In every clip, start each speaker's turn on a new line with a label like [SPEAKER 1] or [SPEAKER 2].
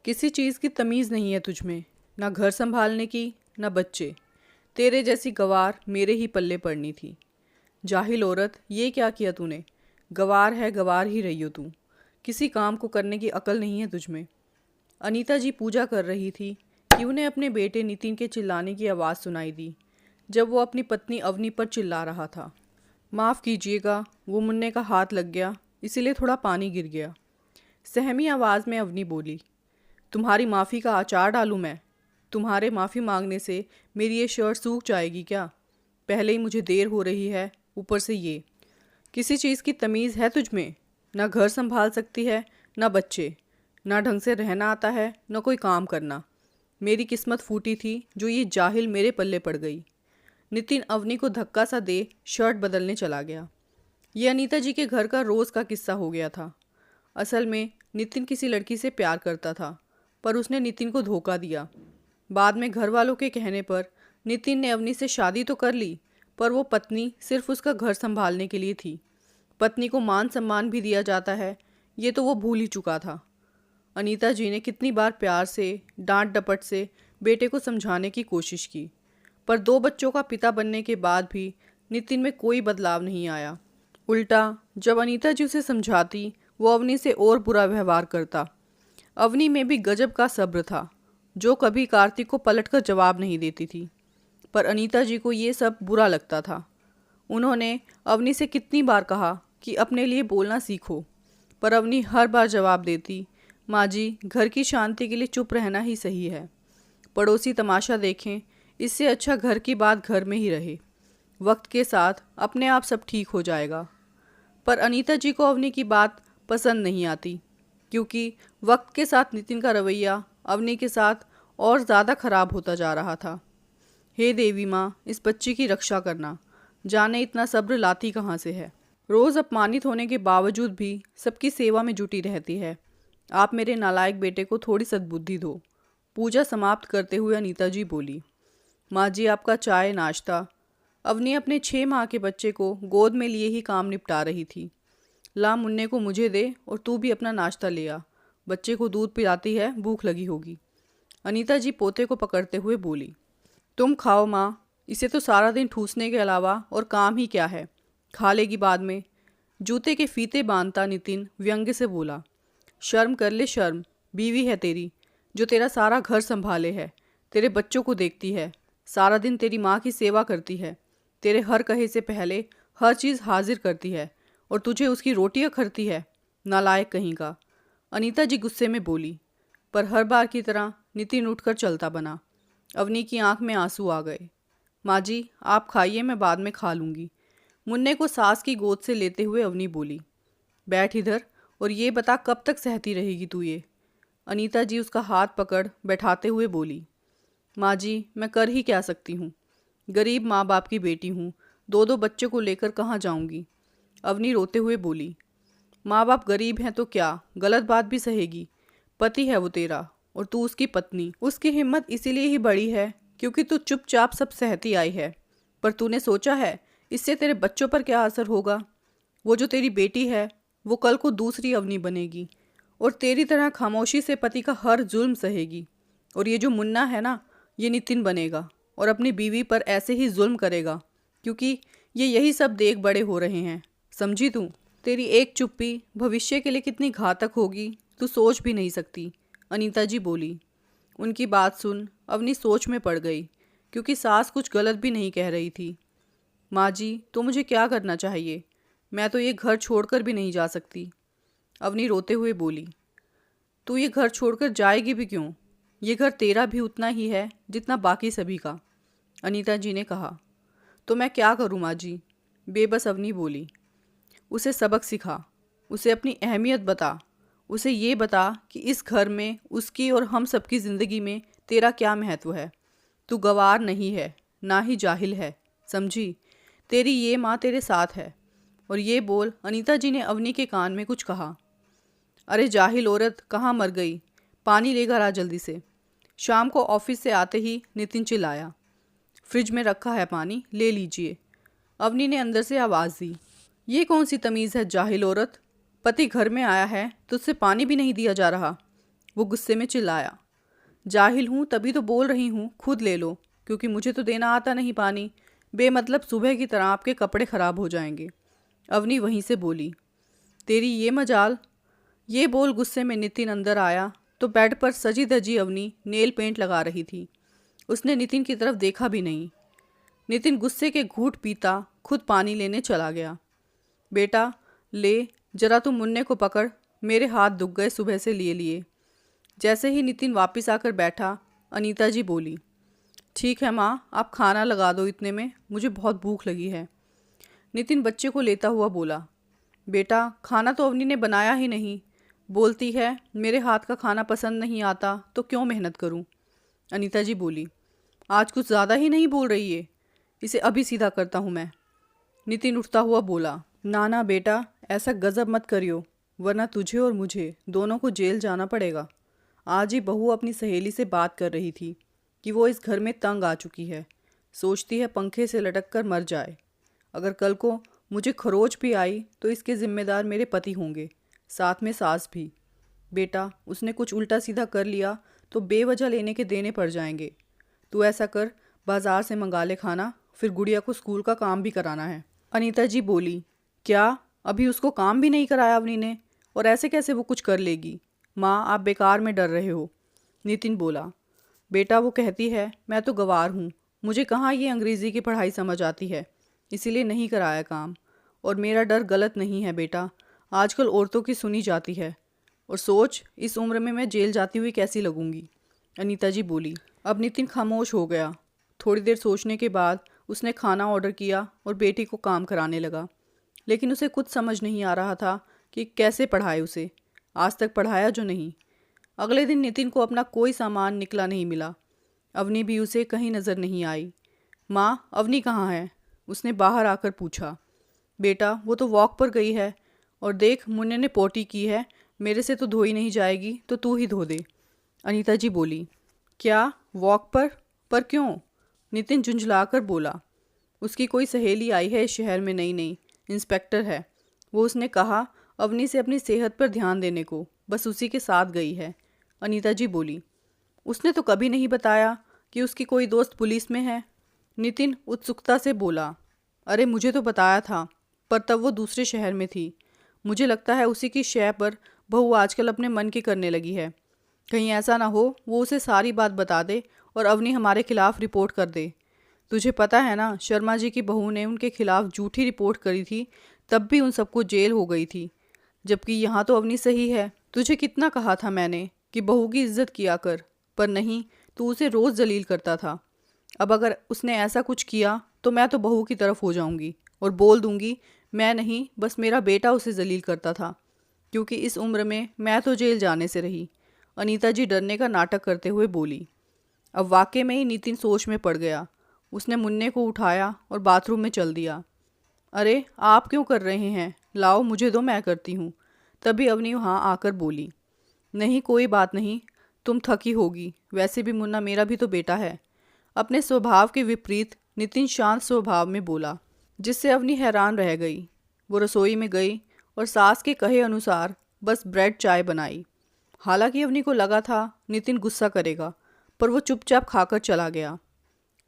[SPEAKER 1] किसी चीज़ की तमीज़ नहीं है तुझ में, ना घर संभालने की ना बच्चे। तेरे जैसी गवार मेरे ही पल्ले पड़नी थी। जाहिल औरत, ये क्या किया तूने? गवार है, गवार ही रही हो तू। किसी काम को करने की अकल नहीं है तुझ में। अनीता जी पूजा कर रही थी कि उन्हें अपने बेटे नितिन के चिल्लाने की आवाज़ सुनाई दी जब वो अपनी पत्नी अवनी पर चिल्ला रहा था। माफ़ कीजिएगा, वो मुन्ने का हाथ लग गया, इसीलिए थोड़ा पानी गिर गया। सहमी आवाज़ में अवनी बोली, तुम्हारी माफ़ी का अचार डालूं मैं? तुम्हारे माफ़ी मांगने से मेरी ये शर्ट सूख जाएगी क्या? पहले ही मुझे देर हो रही है, ऊपर से ये। किसी चीज़ की तमीज़ है तुझ में? ना घर संभाल सकती है, ना बच्चे, ना ढंग से रहना आता है, ना कोई काम करना। मेरी किस्मत फूटी थी जो ये जाहिल मेरे पल्ले पड़ गई। नितिन अवनी को धक्का सा दे शर्ट बदलने चला गया। ये अनीता जी के घर का रोज़ का किस्सा हो गया था। असल में नितिन किसी लड़की से प्यार करता था, पर उसने नितिन को धोखा दिया। बाद में घर वालों के कहने पर नितिन ने अवनी से शादी तो कर ली, पर वो पत्नी सिर्फ उसका घर संभालने के लिए थी। पत्नी को मान सम्मान भी दिया जाता है, ये तो वो भूल ही चुका था। अनीता जी ने कितनी बार प्यार से, डांट डपट से बेटे को समझाने की कोशिश की, पर 2 बच्चों का पिता बनने के बाद भी नितिन में कोई बदलाव नहीं आया। उल्टा जब अनीता जी उसे समझाती, वो अवनी से और बुरा व्यवहार करता। अवनी में भी गजब का सब्र था, जो कभी कार्तिक को पलटकर जवाब नहीं देती थी। पर अनीता जी को ये सब बुरा लगता था। उन्होंने अवनी से कितनी बार कहा कि अपने लिए बोलना सीखो, पर अवनी हर बार जवाब देती, माँ जी, घर की शांति के लिए चुप रहना ही सही है। पड़ोसी तमाशा देखें, इससे अच्छा घर की बात घर में ही रहे। वक्त के साथ अपने आप सब ठीक हो जाएगा। पर अनीता जी को अवनी की बात पसंद नहीं आती, क्योंकि वक्त के साथ नितिन का रवैया अवनी के साथ और ज़्यादा खराब होता जा रहा था। हे देवी माँ, इस बच्ची की रक्षा करना, जाने इतना सब्र लाती कहाँ से है। रोज़ अपमानित होने के बावजूद भी सबकी सेवा में जुटी रहती है। आप मेरे नालायक बेटे को थोड़ी सद्बुद्धि दो। पूजा समाप्त करते हुए अनीता जी बोली, माँ जी, आपका चाय नाश्ता। अवनी अपने 6 माह के बच्चे को गोद में लिए ही काम निपटा रही थी। ला, मुन्ने को मुझे दे और तू भी अपना नाश्ता ले आ। बच्चे को दूध पिलाती है, भूख लगी होगी। अनीता जी पोते को पकड़ते हुए बोली, तुम खाओ माँ, इसे तो सारा दिन ठूसने के अलावा और काम ही क्या है, खा लेगी बाद में। जूते के फीते बांधता नितिन व्यंग्य से बोला, शर्म कर ले शर्म, बीवी है तेरी जो तेरा सारा घर संभाले है, तेरे बच्चों को देखती है, सारा दिन तेरी माँ की सेवा करती है, तेरे हर कहे से पहले हर चीज़ हाजिर करती है, और तुझे उसकी रोटियां खरती है, नालायक कहीं का। अनीता जी गुस्से में बोली, पर हर बार की तरह नितिन उठकर चलता बना। अवनी की आंख में आंसू आ गए। माँ जी, आप खाइए, मैं बाद में खा लूँगी। मुन्ने को सास की गोद से लेते हुए अवनी बोली, बैठ इधर और ये बता कब तक सहती रहेगी तू ये? अनीता जी उसका हाथ पकड़ बैठाते हुए बोली, माँ जी, मैं कर ही क्या सकती हूँ, गरीब माँ बाप की बेटी हूँ, 2 2 बच्चों को लेकर कहाँ जाऊँगी। अवनी रोते हुए बोली, माँ बाप गरीब हैं तो क्या, गलत बात भी सहेगी। पति है वो तेरा और तू उसकी पत्नी। उसकी हिम्मत इसीलिए ही बड़ी है क्योंकि तू चुपचाप सब सहती आई है। पर तूने सोचा है इससे तेरे बच्चों पर क्या असर होगा? वो जो तेरी बेटी है वो कल को दूसरी अवनी बनेगी और तेरी तरह खामोशी से पति का हर जुल्म सहेगी। और ये जो मुन्ना है ना, ये नितिन बनेगा और अपनी बीवी पर ऐसे ही जुल्म करेगा, क्योंकि ये यही सब देख बड़े हो रहे हैं। समझी तू? तेरी एक चुप्पी भविष्य के लिए कितनी घातक होगी तू सोच भी नहीं सकती। अनीता जी बोली। उनकी बात सुन अवनी सोच में पड़ गई, क्योंकि सास कुछ गलत भी नहीं कह रही थी। माँ जी, तो मुझे क्या करना चाहिए? मैं तो ये घर छोड़कर भी नहीं जा सकती। अवनी रोते हुए बोली, तू ये घर छोड़कर जाएगी भी क्यों? ये घर तेरा भी उतना ही है जितना बाकी सभी का। अनीता जी ने कहा। तो मैं क्या करूँ माँ जी? बेबस अवनी बोली। उसे सबक सिखा, उसे अपनी अहमियत बता, उसे ये बता कि इस घर में उसकी और हम सबकी ज़िंदगी में तेरा क्या महत्व है। तू गवार नहीं है, ना ही जाहिल है, समझी? तेरी ये माँ तेरे साथ है। और ये बोल अनीता जी ने अवनी के कान में कुछ कहा। अरे जाहिल औरत, कहाँ मर गई? पानी लेकर आ जल्दी से। शाम को ऑफिस से आते ही नितिन चिल्लाया, फ्रिज में रखा है पानी, ले लीजिए। अवनी ने अंदर से आवाज़ दी, ये कौन सी तमीज़ है जाहिल औरत? पति घर में आया है तो उससे पानी भी नहीं दिया जा रहा? वो गुस्से में चिल्लाया। जाहिल हूँ तभी तो बोल रही हूँ, खुद ले लो, क्योंकि मुझे तो देना आता नहीं पानी। बेमतलब सुबह की तरह आपके कपड़े खराब हो जाएंगे। अवनी वहीं से बोली। तेरी ये मजाल। ये बोल गुस्से में नितिन अंदर आया तो बेड पर सजी धजी अवनी नेल पेंट लगा रही थी। उसने नितिन की तरफ देखा भी नहीं। नितिन गुस्से के घूंट पीता खुद पानी लेने चला गया। बेटा ले, जरा तू मुन्ने को पकड़, मेरे हाथ दुख गए सुबह से लिए लिए। जैसे ही नितिन वापस आकर बैठा, अनीता जी बोली, ठीक है माँ, आप खाना लगा दो, इतने में मुझे बहुत भूख लगी है। नितिन बच्चे को लेता हुआ बोला, बेटा खाना तो अवनी ने बनाया ही नहीं। बोलती है मेरे हाथ का खाना पसंद नहीं आता तो क्यों मेहनत करूं। अनीता जी बोली, आज कुछ ज़्यादा ही नहीं बोल रही है, इसे अभी सीधा करता हूं मैं। नितिन उठता हुआ बोला, ना ना बेटा, ऐसा गजब मत करियो, वरना तुझे और मुझे दोनों को जेल जाना पड़ेगा। आज ही बहू अपनी सहेली से बात कर रही थी कि वो इस घर में तंग आ चुकी है, सोचती है पंखे से लटक कर मर जाए। अगर कल को मुझे खरोच भी आई तो इसके जिम्मेदार मेरे पति होंगे, साथ में सास भी। बेटा उसने कुछ उल्टा सीधा कर लिया तो बेवजह लेने के देने पड़ जाएंगे। तू ऐसा कर, बाजार से मंगा ले खाना, फिर गुड़िया को स्कूल का काम भी कराना है। अनीता जी बोली, क्या अभी उसको काम भी नहीं कराया अवनी ने, और ऐसे कैसे वो कुछ कर लेगी। माँ आप बेकार में डर रहे हो। नितिन बोला, बेटा वो कहती है मैं तो गंवार हूँ, मुझे कहाँ ये अंग्रेज़ी की पढ़ाई समझ आती है, इसीलिए नहीं कराया काम। और मेरा डर गलत नहीं है बेटा, आजकल औरतों की सुनी जाती है। और सोच इस उम्र में मैं जेल जाती हुई कैसी लगूंगी। अनीता जी बोली। अब नितिन खामोश हो गया। थोड़ी देर सोचने के बाद उसने खाना ऑर्डर किया और बेटी को काम कराने लगा। लेकिन उसे कुछ समझ नहीं आ रहा था कि कैसे पढ़ाए उसे, आज तक पढ़ाया जो नहीं। अगले दिन नितिन को अपना कोई सामान निकला नहीं मिला। अवनी भी उसे कहीं नज़र नहीं आई। माँ अवनी कहाँ है, उसने बाहर आकर पूछा। बेटा वो तो वॉक पर गई है, और देख मुन्ने ने पोटी की है, मेरे से तो धोई नहीं जाएगी तो तू ही धो दे। अनीता जी बोली, क्या वॉक पर क्यों। नितिन झुंझलाकर बोला, उसकी कोई सहेली आई है इस शहर में, नई नई इंस्पेक्टर है, वो उसने कहा अवनी से अपनी सेहत पर ध्यान देने को, बस उसी के साथ गई है। अनीता जी बोली, उसने तो कभी नहीं बताया कि उसकी कोई दोस्त पुलिस में है। नितिन उत्सुकता से बोला, अरे मुझे तो बताया था, पर तब वो दूसरे शहर में थी। मुझे लगता है उसी की शय पर बहू आजकल अपने मन की करने लगी है। कहीं ऐसा ना हो वो उसे सारी बात बता दे और अवनी हमारे खिलाफ रिपोर्ट कर दे। तुझे पता है ना, शर्मा जी की बहू ने उनके खिलाफ झूठी रिपोर्ट करी थी, तब भी उन सबको जेल हो गई थी, जबकि यहाँ तो अवनी सही है। तुझे कितना कहा था मैंने कि बहू की इज्जत किया कर, पर नहीं, तू उसे रोज़ जलील करता था। अब अगर उसने ऐसा कुछ किया तो मैं तो बहू की तरफ हो जाऊंगी और बोल दूंगी मैं नहीं, बस मेरा बेटा उसे जलील करता था, क्योंकि इस उम्र में मैं तो जेल जाने से रही। अनीता जी डरने का नाटक करते हुए बोली। अब वाकई में ही नितिन सोच में पड़ गया। उसने मुन्ने को उठाया और बाथरूम में चल दिया। अरे आप क्यों कर रहे हैं, लाओ मुझे दो, मैं करती हूँ। तभी अवनी वहाँ आकर बोली, नहीं कोई बात नहीं, तुम थकी होगी, वैसे भी मुन्ना मेरा भी तो बेटा है। अपने स्वभाव के विपरीत नितिन शांत स्वभाव में बोला, जिससे अवनी हैरान रह गई। वो रसोई में गई और सास के कहे अनुसार बस ब्रेड चाय बनाई। हालांकि अवनी को लगा था नितिन गुस्सा करेगा, पर वो चुपचाप खाकर चला गया।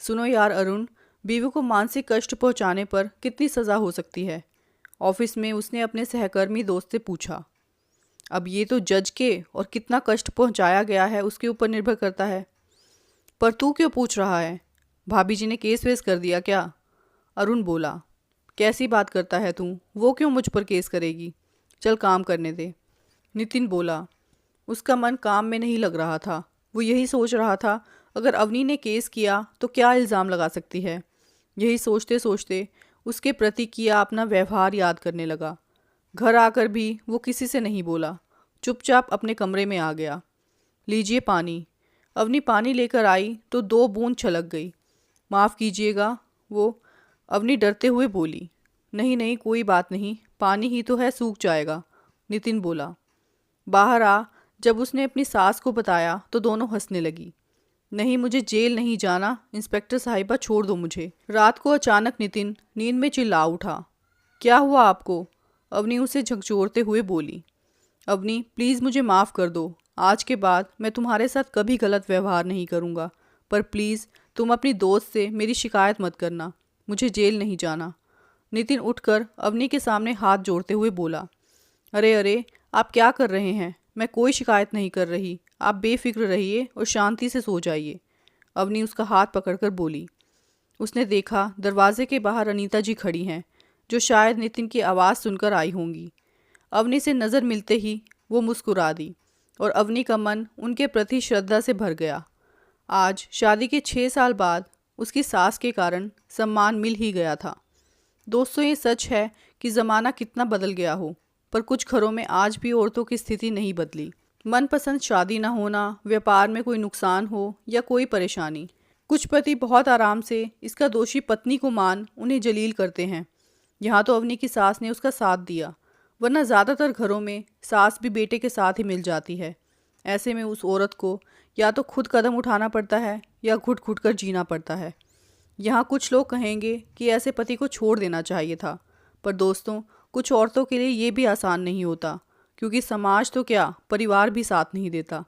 [SPEAKER 1] सुनो यार अरुण, बीवी को मानसिक कष्ट पहुंचाने पर कितनी सज़ा हो सकती है। ऑफिस में उसने अपने सहकर्मी दोस्त से पूछा। अब ये तो जज के और कितना कष्ट पहुंचाया गया है उसके ऊपर निर्भर करता है। पर तू क्यों पूछ रहा है, भाभी जी ने केस वेस कर दिया क्या। अरुण बोला, कैसी बात करता है तू, वो क्यों मुझ पर केस करेगी, चल काम करने दे। नितिन बोला, उसका मन काम में नहीं लग रहा था। वो यही सोच रहा था अगर अवनी ने केस किया तो क्या इल्ज़ाम लगा सकती है। यही सोचते सोचते उसके प्रति किया अपना व्यवहार याद करने लगा। घर आकर भी वो किसी से नहीं बोला, चुपचाप अपने कमरे में आ गया। लीजिए पानी। अवनी पानी लेकर आई तो 2 बूंद छलक गई। माफ़ कीजिएगा, वो अवनी डरते हुए बोली। नहीं नहीं कोई बात नहीं, पानी ही तो है, सूख जाएगा। नितिन बोला। बाहर आ जब उसने अपनी सास को बताया तो दोनों हंसने लगी। नहीं मुझे जेल नहीं जाना, इंस्पेक्टर साहिबा छोड़ दो मुझे। रात को अचानक नितिन नींद में चिल्ला उठा। क्या हुआ आपको, अवनी उसे झकझोरते हुए बोली। अवनी प्लीज़ मुझे माफ़ कर दो, आज के बाद मैं तुम्हारे साथ कभी गलत व्यवहार नहीं करूँगा, पर प्लीज़ तुम अपनी दोस्त से मेरी शिकायत मत करना, मुझे जेल नहीं जाना। नितिन उठकर अवनी के सामने हाथ जोड़ते हुए बोला, अरे अरे, आप क्या कर रहे हैं? मैं कोई शिकायत नहीं कर रही, आप बेफिक्र रहिए और शांति से सो जाइए। अवनी उसका हाथ पकड़कर बोली। उसने देखा दरवाजे के बाहर अनीता जी खड़ी हैं, जो शायद नितिन की आवाज़ सुनकर आई होंगी। अवनी से नज़र मिलते ही वो मुस्कुरा दी और अवनी का मन उनके प्रति श्रद्धा से भर गया। आज शादी के 6 साल बाद उसकी सास के कारण सम्मान मिल ही गया था। दोस्तों, ये सच है कि ज़माना कितना बदल गया हो, पर कुछ घरों में आज भी औरतों की स्थिति नहीं बदली। मनपसंद शादी ना होना, व्यापार में कोई नुकसान हो या कोई परेशानी, कुछ पति बहुत आराम से इसका दोषी पत्नी को मान उन्हें जलील करते हैं। यहाँ तो अवनी की सास ने उसका साथ दिया, वरना ज़्यादातर घरों में सास भी बेटे के साथ ही मिल जाती है। ऐसे में उस औरत को या तो खुद कदम उठाना पड़ता है या घुट घुट कर जीना पड़ता है। यहाँ कुछ लोग कहेंगे कि ऐसे पति को छोड़ देना चाहिए था, पर दोस्तों, कुछ औरतों के लिए ये भी आसान नहीं होता, क्योंकि समाज तो क्या, परिवार भी साथ नहीं देता।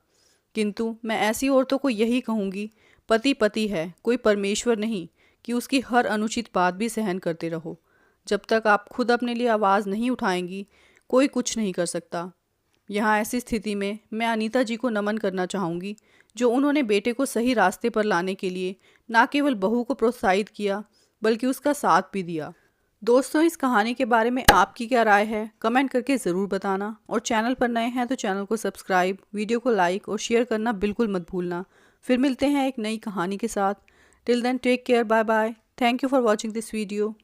[SPEAKER 1] किंतु मैं ऐसी औरतों को यही कहूँगी, पति पति है, कोई परमेश्वर नहीं कि उसकी हर अनुचित बात भी सहन करते रहो। जब तक आप खुद अपने लिए आवाज़ नहीं उठाएंगी, कोई कुछ नहीं कर सकता। यहाँ ऐसी स्थिति में मैं अनीता जी को नमन करना चाहूँगी, जो उन्होंने बेटे को सही रास्ते पर लाने के लिए न केवल बहू को प्रोत्साहित किया, बल्कि उसका साथ भी दिया। दोस्तों, इस कहानी के बारे में आपकी क्या राय है, कमेंट करके ज़रूर बताना। और चैनल पर नए हैं तो चैनल को सब्सक्राइब, वीडियो को लाइक और शेयर करना बिल्कुल मत भूलना। फिर मिलते हैं एक नई कहानी के साथ। Till then take care, bye bye. Thank you for watching this video.